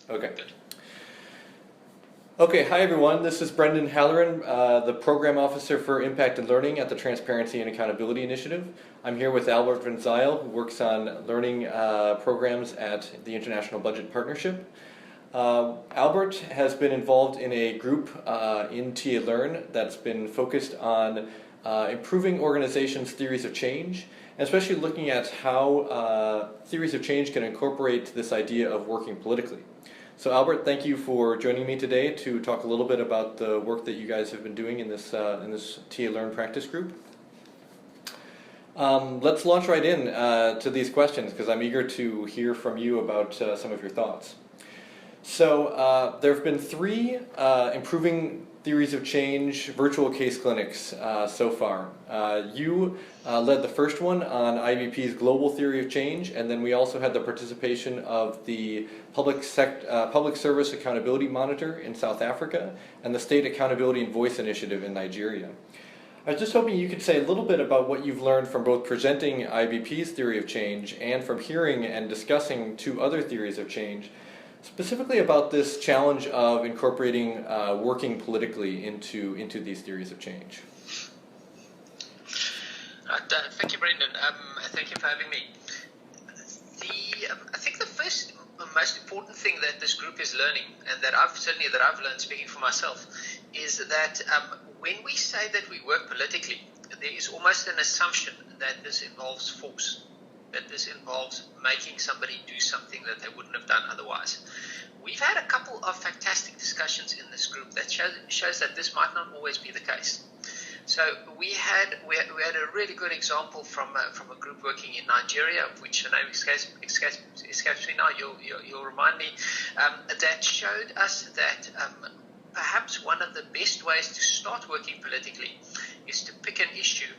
Okay. Good. Okay, hi everyone. This is Brendan Halloran, the Program Officer for Impacted Learning at the Transparency and Accountability Initiative. I'm here with Albert van Zyl, who works on learning programs at the International Budget Partnership. Albert has been involved in a group in TALEARN that's been focused on improving organizations' theories of change, and especially looking at how theories of change can incorporate this idea of working politically. So Albert, thank you for joining me today to talk a little bit about the work that you guys have been doing in this TALEARN practice group. Let's launch right in to these questions because I'm eager to hear from you about some of your thoughts. So there have been 3 improving theories of change virtual case clinics so far. You led the first one on IBP's global theory of change, and then we also had the participation of the Public Service Accountability Monitor in South Africa and the State Accountability and Voice Initiative in Nigeria. I was just hoping you could say a little bit about what you've learned from both presenting IBP's theory of change and from hearing and discussing 2 other theories of change, specifically about this challenge of incorporating working politically into these theories of change. Thank you, Brendan. Thank you for having me. I think the first, most important thing that this group is learning, and that I've learned speaking for myself, is that when we say that we work politically, there is almost an assumption that this involves force, that this involves making somebody do something that they wouldn't have done otherwise. We've had a couple of fantastic discussions in this group that shows that this might not always be the case. So we had a really good example from a group working in Nigeria, which the name escapes me now. You'll remind me, that showed us that perhaps one of the best ways to start working politically is to pick an issue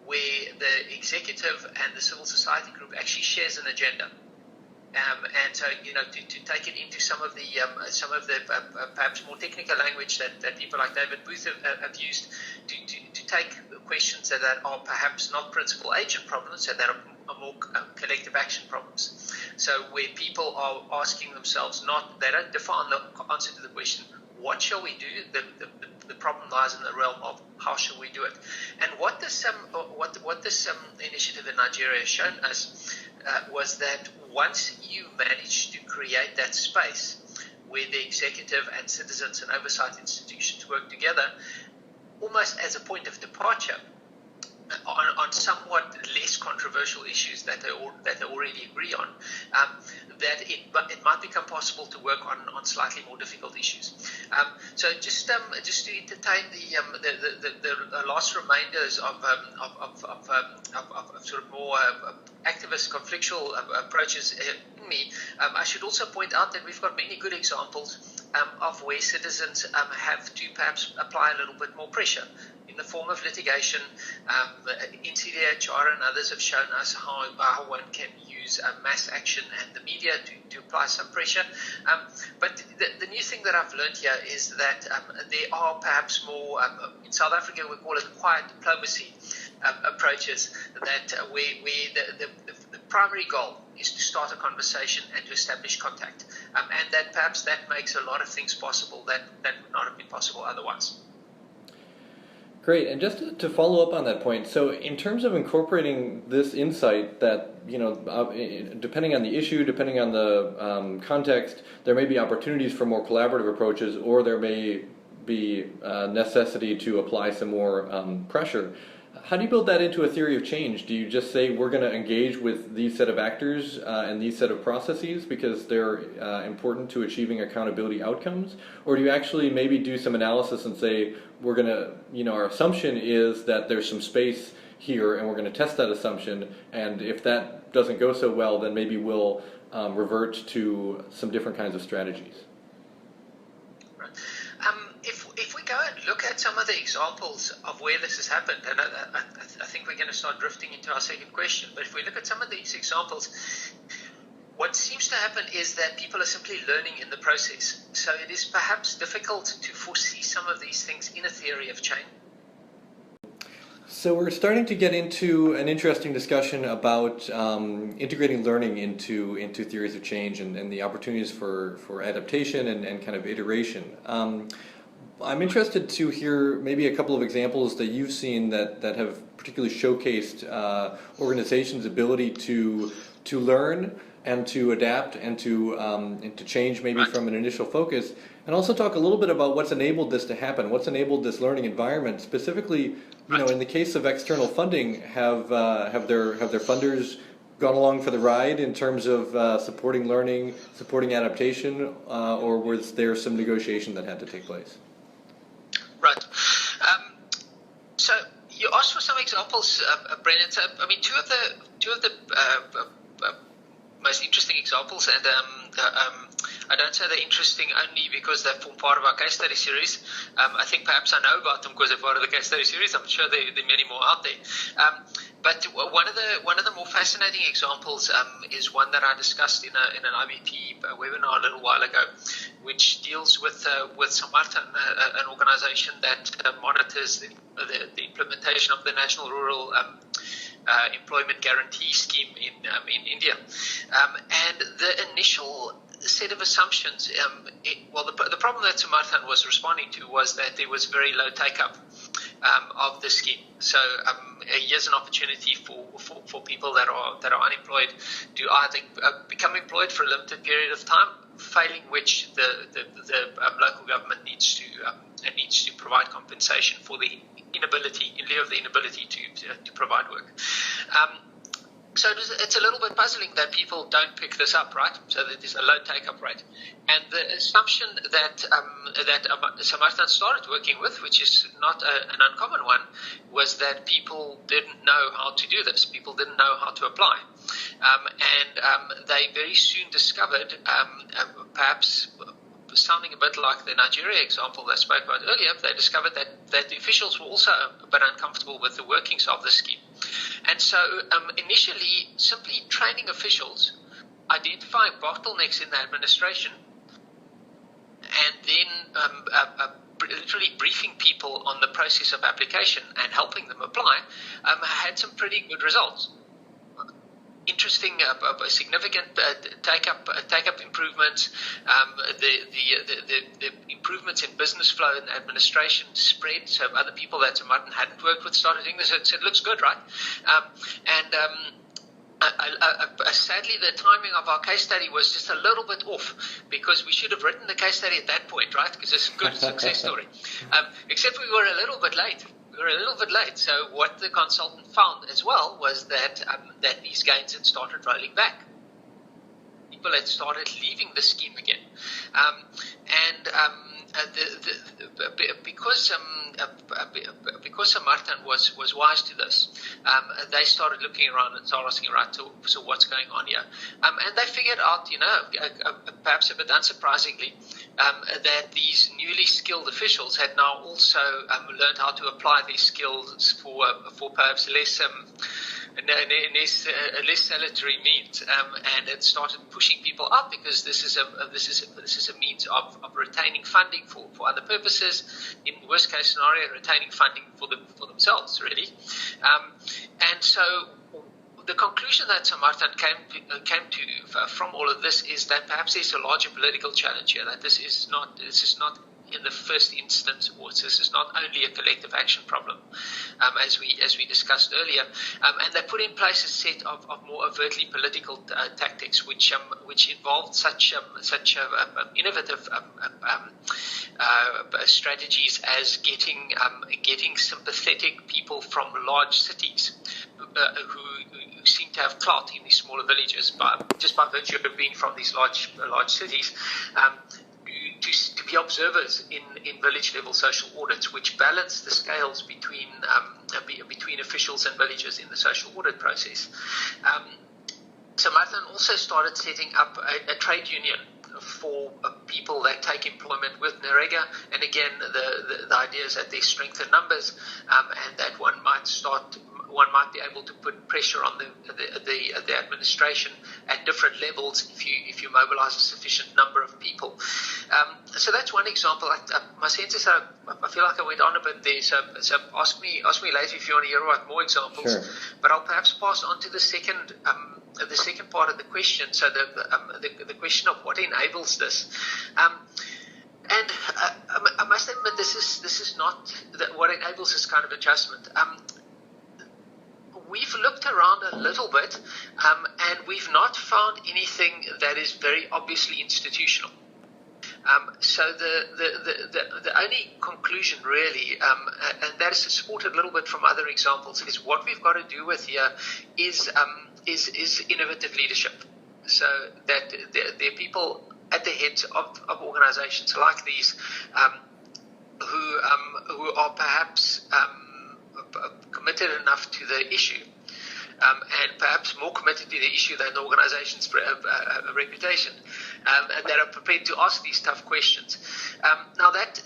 where the executive and the civil society group actually shares an agenda. And so, to take it into some of the perhaps more technical language that people like David Booth have used to take questions that are perhaps not principal agent problems, so that are more collective action problems. So where people are asking themselves, they don't define the answer to the question, what shall we do? The problem lies in the realm of how shall we do it. And what this initiative in Nigeria has shown us was that once you manage to create that space where the executive and citizens and oversight institutions work together, almost as a point of departure on somewhat less controversial issues that they already agree on, that it might become possible to work on slightly more difficult issues. So just to entertain the last remainders of sort of more activist conflictual approaches in me, I should also point out that we've got many good examples of where citizens have to perhaps apply a little bit more pressure in the form of litigation. NCDHR and others have shown us how one can use mass action and the media to apply some pressure. But the new thing that I've learned here is that there are perhaps more, in South Africa we call it quiet diplomacy approaches, that where the primary goal is to start a conversation and to establish contact. And that perhaps that makes a lot of things possible that would not have been possible otherwise. Great, and just to follow up on that point, so in terms of incorporating this insight that, depending on the issue, depending on the context, there may be opportunities for more collaborative approaches, or there may be necessity to apply some more pressure. How do you build that into a theory of change? Do you just say we're going to engage with these set of actors and these set of processes because they're important to achieving accountability outcomes? Or do you actually maybe do some analysis and say we're going to, our assumption is that there's some space here and we're going to test that assumption, and if that doesn't go so well, then maybe we'll revert to some different kinds of strategies? If we go and look at some of the examples of where this has happened, and I think we're going to start drifting into our second question, but if we look at some of these examples, what seems to happen is that people are simply learning in the process. So it is perhaps difficult to foresee some of these things in a theory of change. So we're starting to get into an interesting discussion about integrating learning into theories of change and the opportunities for adaptation and kind of iteration. I'm interested to hear maybe a couple of examples that you've seen that have particularly showcased organizations' ability to learn and to adapt and to change maybe from an initial focus, and also talk a little bit about what's enabled this to happen, what's enabled this learning environment. Specifically, in the case of external funding, have their funders gone along for the ride in terms of supporting learning, supporting adaptation, or was there some negotiation that had to take place? Right. So you asked for some examples, Brennan. So, I mean, two of the most interesting examples, and I don't say they're interesting only because they form part of our case study series. I think perhaps I know about them because they're part of the case study series. I'm sure there are many more out there. But one of the more fascinating examples is one that I discussed in an IBP webinar a little while ago, which deals with Samartan, an organization that monitors the implementation of the National Rural Employment Guarantee Scheme in India. And the initial set of assumptions, the problem that Samartan was responding to was that there was very low take-up of the scheme. So here's an opportunity for people that are unemployed to either become employed for a limited period of time, failing which the local government needs to provide compensation for the inability, in lieu of the inability to provide work. So it's a little bit puzzling that people don't pick this up, right? So that there's a low take-up rate. And the assumption that Samartan started working with, which is not an uncommon one, was that people didn't know how to do this. People didn't know how to apply. And they very soon discovered, perhaps sounding a bit like the Nigeria example that I spoke about earlier, they discovered that the officials were also a bit uncomfortable with the workings of the scheme. And so initially, simply training officials, identifying bottlenecks in the administration, and then literally briefing people on the process of application and helping them apply, had some pretty good results. Interesting, significant take-up improvements. The improvements in business flow and administration spread, so other people that Martin hadn't worked with started doing this. So it looks good, right? Sadly, the timing of our case study was just a little bit off, because we should have written the case study at that point, right? Because it's a good success story. Except we were a little bit late. So what the consultant found as well was that these gains had started rolling back. People had started leaving the scheme again, because Samartan was wise to this, they started looking around and started asking, right, so what's going on here? And they figured out, perhaps a bit unsurprisingly, that these newly skilled officials had now also learned how to apply these skills for perhaps less salutary means, and it started pushing people up, because this is a means of retaining funding for other purposes. In worst case scenario, retaining funding for themselves, really. And so the conclusion that Samartan came to from all of this is that perhaps there's a larger political challenge here. That this is not in the first instance, or this is not only a collective action problem, as we discussed earlier, and they put in place a set of more overtly political tactics, which involved such innovative strategies as getting sympathetic people from large cities who seem to have clout in these smaller villages, just by virtue of being from these large cities. To be observers in village level social audits, which balance the scales between officials and villagers in the social audit process. Samartan also started setting up a trade union for people that take employment with Narega, and again the idea is that there's strength in numbers, and that one might be able to put pressure on the administration at different levels if you mobilize a sufficient number of people. so that's one example. My sense is I feel like I went on a bit there. So ask me later if you want to hear about more examples. Sure. But I'll perhaps pass on to the second part of the question. So the question of what enables this. And I must admit, this is not what enables this kind of adjustment. We've looked around a little bit, and we've not found anything that is very obviously institutional. So the only conclusion really, and that is supported a little bit from other examples, is what we've got to do with here is innovative leadership. So that there are people at the heads of organizations like these who are perhaps committed enough to the issue, and perhaps more committed to the issue than the organization's reputation, and that are prepared to ask these tough questions. Now that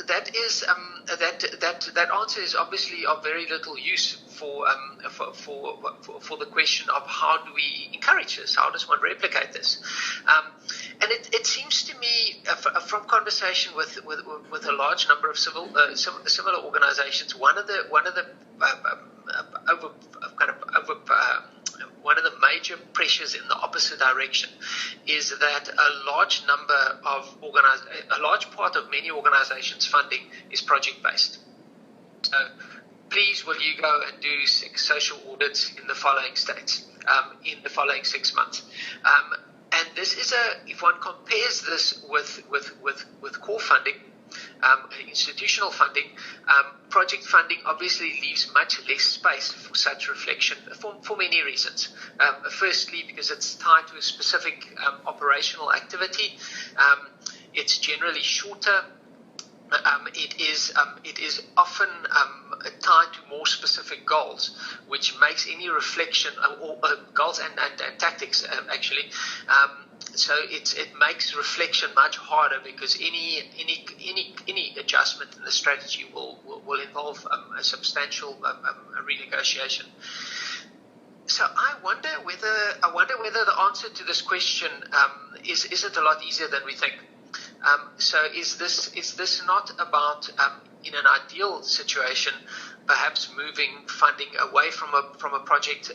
answer is obviously of very little use for the question of how do we encourage this? How does one replicate this? And it seems to me, from conversation with a large number of similar organizations, one of the major pressures in the opposite direction is that a large part of many organizations' funding is project based. So, please, will you go and do 6 social audits in the following states in the following 6 months? And this is if one compares this with core funding, institutional funding, project funding obviously leaves much less space for such reflection for many reasons. Firstly, because it's tied to a specific operational activity. It's generally shorter. It is often tied to more specific goals, which makes any reflection or goals and tactics actually. So it makes reflection much harder because any adjustment in the strategy will involve a substantial renegotiation. So I wonder whether the answer to this question isn't a lot easier than we think. So is this not about in an ideal situation, perhaps moving funding away from a project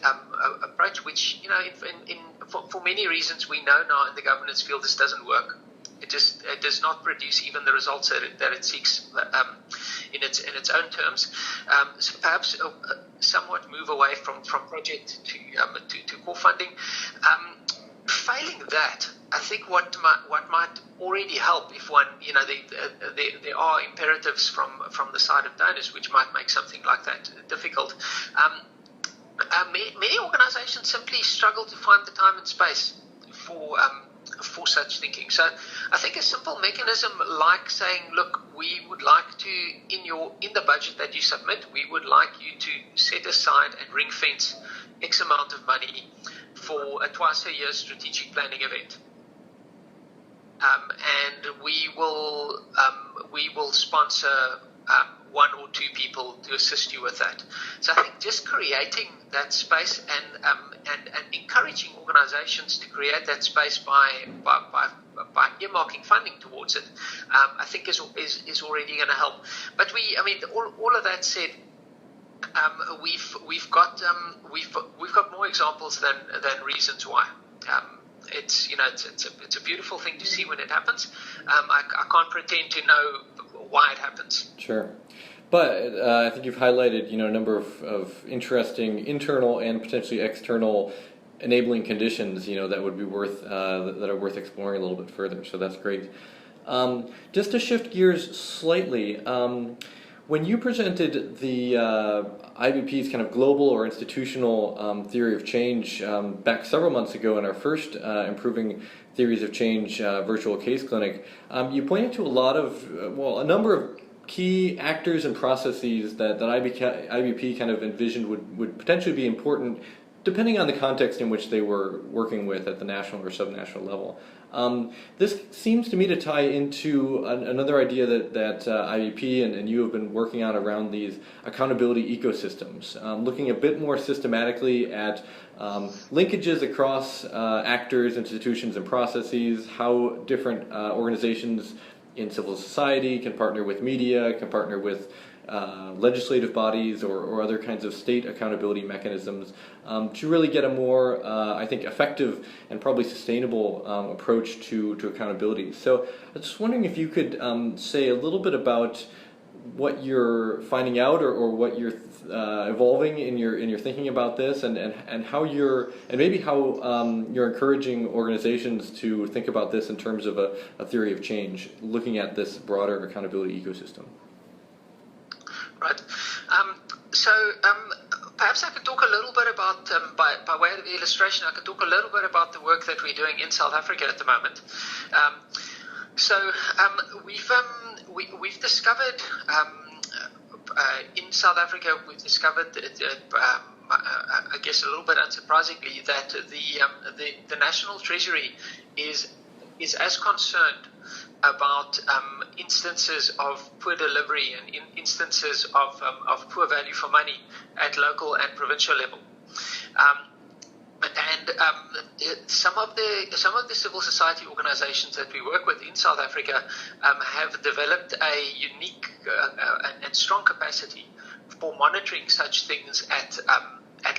approach, which for many reasons we know now in the governance field this doesn't work. It does not produce even the results that it seeks in its own terms. So perhaps somewhat move away from project to core funding. Failing that, I think what might already help if one, there are imperatives from the side of donors which might make something like that difficult. Many organizations simply struggle to find the time and space for such thinking. So I think a simple mechanism like saying, look, we would like to, in the budget that you submit, we would like you to set aside and ring fence X amount of money for a twice a year strategic planning event. And we will sponsor 1 or 2 people to assist you with that. So I think just creating that space and encouraging organizations to create that space by earmarking funding towards it, I think is already going to help. But all of that said, we've got more examples than reasons why. It's a beautiful thing to see when it happens. I can't pretend to know why it happens. Sure. But I think you've highlighted, a number of interesting internal and potentially external enabling conditions, that would be that are worth exploring a little bit further. So that's great. Just to shift gears slightly, when you presented the IBP's kind of global or institutional theory of change back several months ago in our first Improving Theories of Change virtual case clinic, you pointed to a number of key actors and processes that IBP kind of envisioned would potentially be important depending on the context in which they were working with at the national or subnational level. This seems to me to tie into another idea that IBP and you have been working on around these accountability ecosystems, looking a bit more systematically at linkages across actors, institutions, and processes, how different organizations in civil society, can partner with media, can partner with legislative bodies or other kinds of state accountability mechanisms to really get a more, I think, effective and probably sustainable approach to accountability. So I was just wondering if you could say a little bit about what you're finding out or what you're evolving in your thinking about this, and how you're encouraging organizations to think about this in terms of a theory of change, looking at this broader accountability ecosystem. Right. Perhaps I could talk a little bit about, by way of illustration, I could talk a little bit about the work that we're doing in South Africa at the moment. We've discovered in South Africa, I guess a little bit unsurprisingly, that the National Treasury is as concerned about instances of poor delivery and instances of poor value for money at local and provincial level. Some of the civil society organizations that we work with in South Africa have developed a unique and strong capacity for monitoring such things at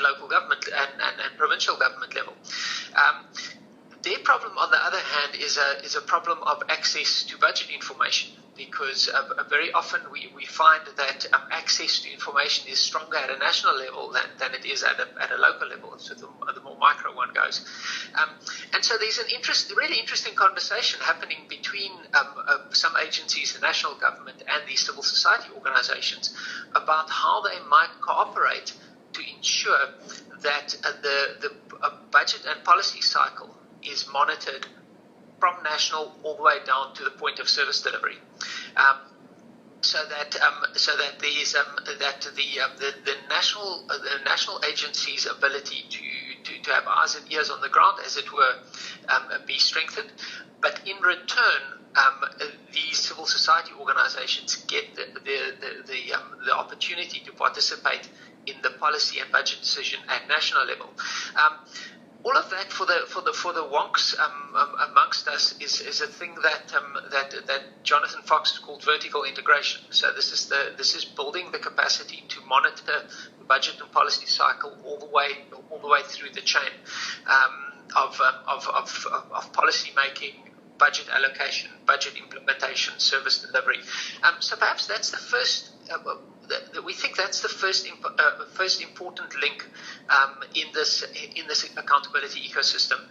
local government and provincial government level. Their problem, on the other hand, is a problem of access to budget information, because very often we find that access to information is stronger at a national level than it is at a local level, so the more micro one goes. And so there's really interesting conversation happening between some agencies, the national government, and these civil society organizations about how they might cooperate to ensure that the budget and policy cycle is monitored from national all the way down to the point of service delivery, so that the national agency's ability to have eyes and ears on the ground, as it were, be strengthened. But in return, these civil society organizations get the opportunity to participate in the policy and budget decision at national level. All of that for the wonks amongst us is a thing that Jonathan Fox has called vertical integration. So this is building the capacity to monitor the budget and policy cycle all the way through the chain of policy making, budget allocation, budget implementation, service delivery. So perhaps that's the first. We think that's the first important link in this accountability ecosystem.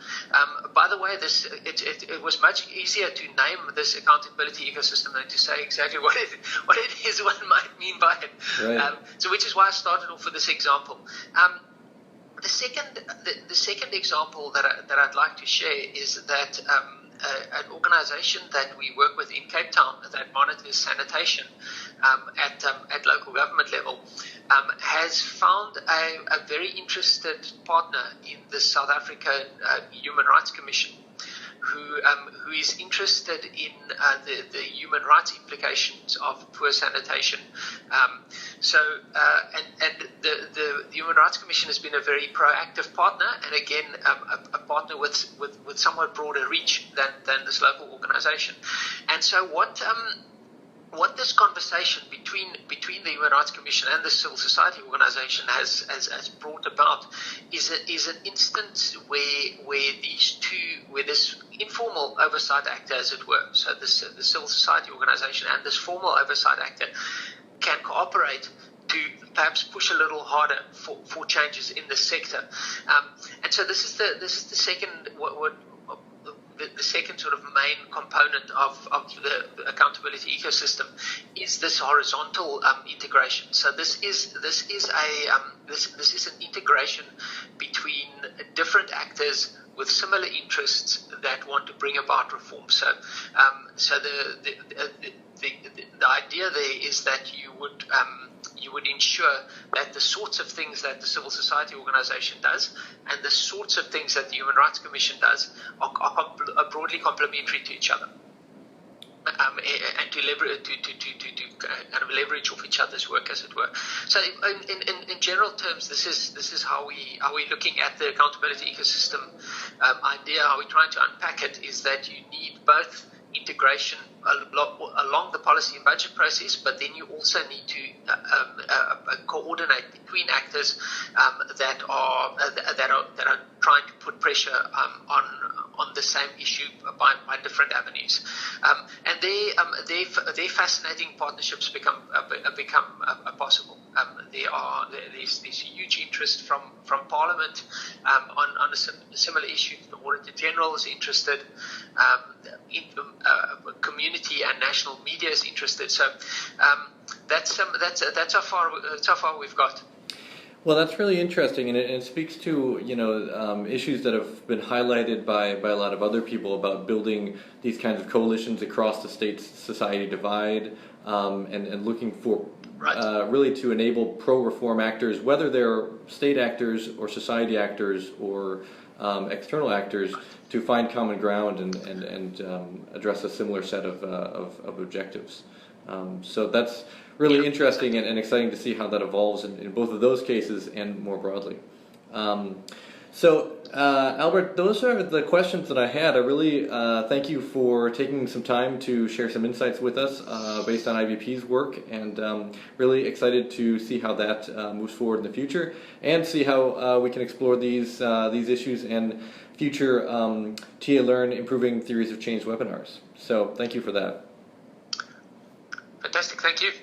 By the way, it was much easier to name this accountability ecosystem than to say exactly what it is one might mean by it. Right. So which is why I started off with this example. The second example that I'd like to share is that an organization that we work with in Cape Town that monitors sanitation at local government level has found a very interested partner in the South African Human Rights Commission, who is interested in the human rights implications of poor sanitation. The Human Rights Commission has been a very proactive partner, and again, a partner with somewhat broader reach than this local organization. And so what this conversation between the Human Rights Commission and the civil society organization has brought about is an instance where this informal oversight actor, as it were, so the civil society organization and this formal oversight actor can cooperate to perhaps push a little harder for changes in the sector. And so this is the second the second sort of main component of the accountability ecosystem is this horizontal integration. So this is an integration between different actors with similar interests that want to bring about reform. So the idea there is that you would ensure that the sorts of things that the civil society organization does and the sorts of things that the Human Rights Commission does are broadly complementary to each other, and to leverage off each other's work, as it were. So in general terms, this is how we're looking at the accountability ecosystem idea. How we're trying to unpack it is that you need both integration along the policy and budget process, but then you also need to coordinate between actors that are trying to put pressure on the same issue by different avenues, and their fascinating partnerships become possible. There's huge interest from Parliament on a similar issue. The Auditor General is interested. Community and national media is interested. So that's how far we've got. Well, that's really interesting, and it speaks to issues that have been highlighted by a lot of other people about building these kinds of coalitions across the state-society divide, and looking for really to enable pro-reform actors, whether they're state actors or society actors or external actors, to find common ground and address a similar set of objectives. So that's really interesting and exciting to see how that evolves in both of those cases and more broadly. Albert, those are the questions that I had. I really thank you for taking some time to share some insights with us based on IVP's work, and really excited to see how that moves forward in the future, and see how we can explore these issues and future TALEARN Improving Theories of Change webinars. So thank you for that. Fantastic, thank you.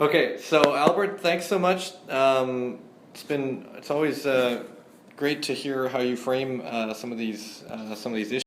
Okay, so Albert, thanks so much. It's always great to hear how you frame some of these issues.